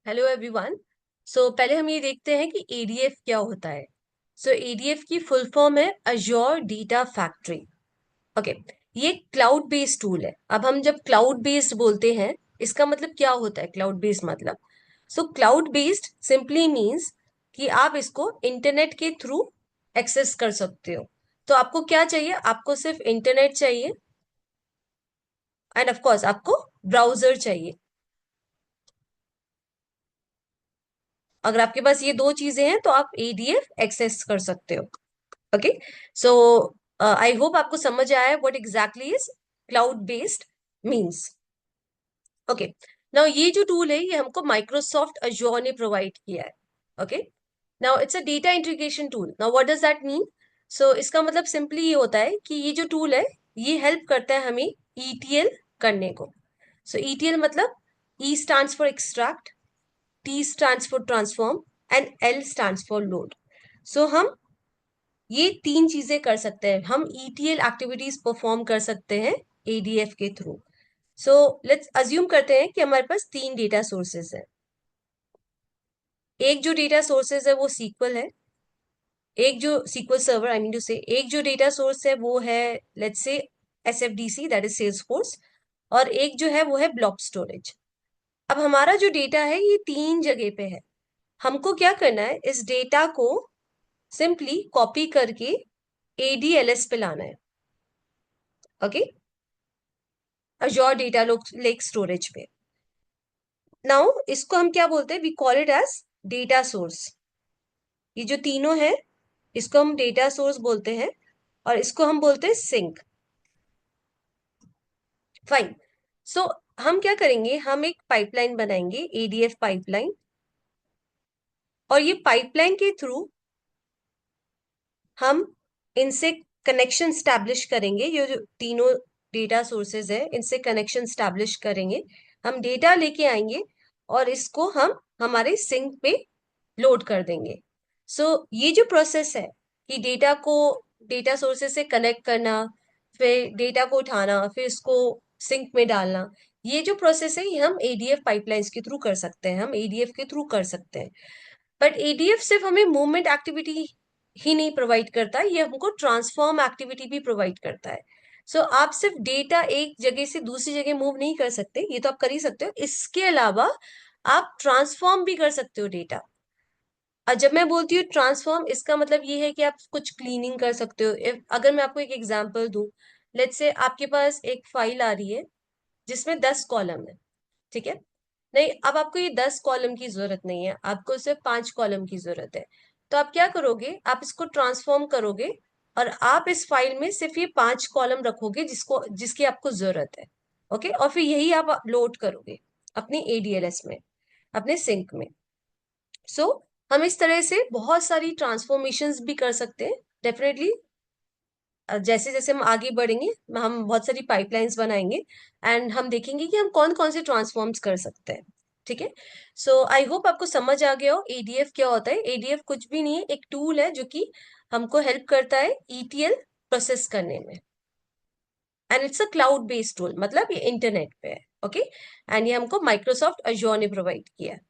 Hello everyone. सो पहले हम ये देखते हैं कि एडीएफ क्या होता है। सो एडीएफ की फुल फॉर्म है अज्योर डेटा फैक्ट्री। ओके, ये क्लाउड बेस्ड टूल है। अब हम जब क्लाउड बेस्ड बोलते हैं, इसका मतलब क्या होता है क्लाउड बेस्ड मतलब? So cloud based simply means कि आप इसको इंटरनेट के थ्रू एक्सेस कर सकते हो। तो आपको क्या चाहिए? आपको सिर्फ इंटरनेट चाहिए एंड ऑफ कोर्स आपको ब्राउजर चाहिए। अगर आपके पास ये दो चीजें हैं तो आप एडीएफ एक्सेस कर सकते हो। ओके, सो आई होप आपको समझ आया what exactly is cloud based means. Okay, now ये जो टूल है ये हमको माइक्रोसॉफ्ट अज्योर ने प्रोवाइड किया है। Okay, now it's a data integration tool. Now what does that mean? So इसका मतलब सिंपली ये होता है कि ये जो टूल है ये हेल्प करता है हमें ईटीएल करने को। सो ईटीएल मतलब E stands for extract, T stands for transform and L stands for load. So हम ये तीन चीजें कर सकते हैं, हम ईटीएल एक्टिविटीज परफॉर्म कर सकते हैं एडीएफ के थ्रू। सो लेट्स अज्यूम करते हैं कि हमारे पास तीन डेटा सोर्सेज है। एक जो डेटा सोर्सेज है वो सीक्वल है, एक जो SQL server I mean to say, एक जो डेटा सोर्स है वो है let's say एसएफडीसी that is Salesforce, और एक जो है वो है ब्लॉक स्टोरेज। अब हमारा जो डेटा है ये तीन जगह पे है। हमको क्या करना है, इस डेटा को सिंपली कॉपी करके एडीएलएस पे लाना है। Okay, Azure data lake storage पे। नाउ इसको हम क्या बोलते हैं? We call it as data source. ये जो तीनों है इसको हम डेटा सोर्स बोलते हैं और इसको हम बोलते हैं सिंक। फाइन। सो हम क्या करेंगे, हम एक पाइपलाइन बनाएंगे, एडीएफ पाइपलाइन, और ये पाइपलाइन के थ्रू हम इनसे कनेक्शन स्टैब्लिश करेंगे। ये जो तीनों डेटा सोर्सेज है इनसे कनेक्शन स्टैब्लिश करेंगे, हम डेटा लेके आएंगे और इसको हम हमारे सिंक पे लोड कर देंगे। ये जो प्रोसेस है कि डेटा को डेटा सोर्सेज से कनेक्ट करना, फिर डेटा को उठाना, फिर इसको सिंक में डालना, ये जो प्रोसेस है ये हम एडीएफ पाइपलाइंस के थ्रू कर सकते हैं, हम एडीएफ के थ्रू कर सकते हैं। बट एडीएफ सिर्फ हमें मूवमेंट एक्टिविटी ही नहीं प्रोवाइड करता, ये हमको ट्रांसफॉर्म एक्टिविटी भी प्रोवाइड करता है। आप सिर्फ डेटा एक जगह से दूसरी जगह मूव नहीं कर सकते, ये तो आप कर ही सकते हो, इसके अलावा आप ट्रांसफॉर्म भी कर सकते हो डेटा। और जब मैं बोलती हूँ ट्रांसफॉर्म, इसका मतलब ये है कि आप कुछ क्लीनिंग कर सकते हो। अगर मैं आपको एक एग्जांपल दूं, लेट्स से आपके पास एक फाइल आ रही है जिसमें 10 कॉलम है, ठीक है? नहीं, अब आपको ये 10 कॉलम की जरूरत नहीं है, आपको सिर्फ 5 कॉलम की जरूरत है। तो आप क्या करोगे, आप इसको ट्रांसफॉर्म करोगे और आप इस फाइल में सिर्फ ये 5 कॉलम रखोगे जिसको जिसकी आपको जरूरत है। ओके, और फिर यही आप लोड करोगे अपनी एडीएलएस में, अपने सिंक में। हम इस तरह से बहुत सारी ट्रांसफॉर्मेशंस भी कर सकते हैं डेफिनेटली। जैसे जैसे हम आगे बढ़ेंगे हम बहुत सारी पाइपलाइंस बनाएंगे एंड हम देखेंगे कि हम कौन कौन से ट्रांसफॉर्म्स कर सकते हैं। ठीक है, आई होप आपको समझ आ गया हो एडीएफ क्या होता है। एडीएफ कुछ भी नहीं है, एक टूल है जो कि हमको हेल्प करता है ईटीएल प्रोसेस करने में, and it's a cloud based tool, मतलब ये इंटरनेट पे है। ओके, एंड ये हमको माइक्रोसॉफ्ट अज्योर ने प्रोवाइड किया है।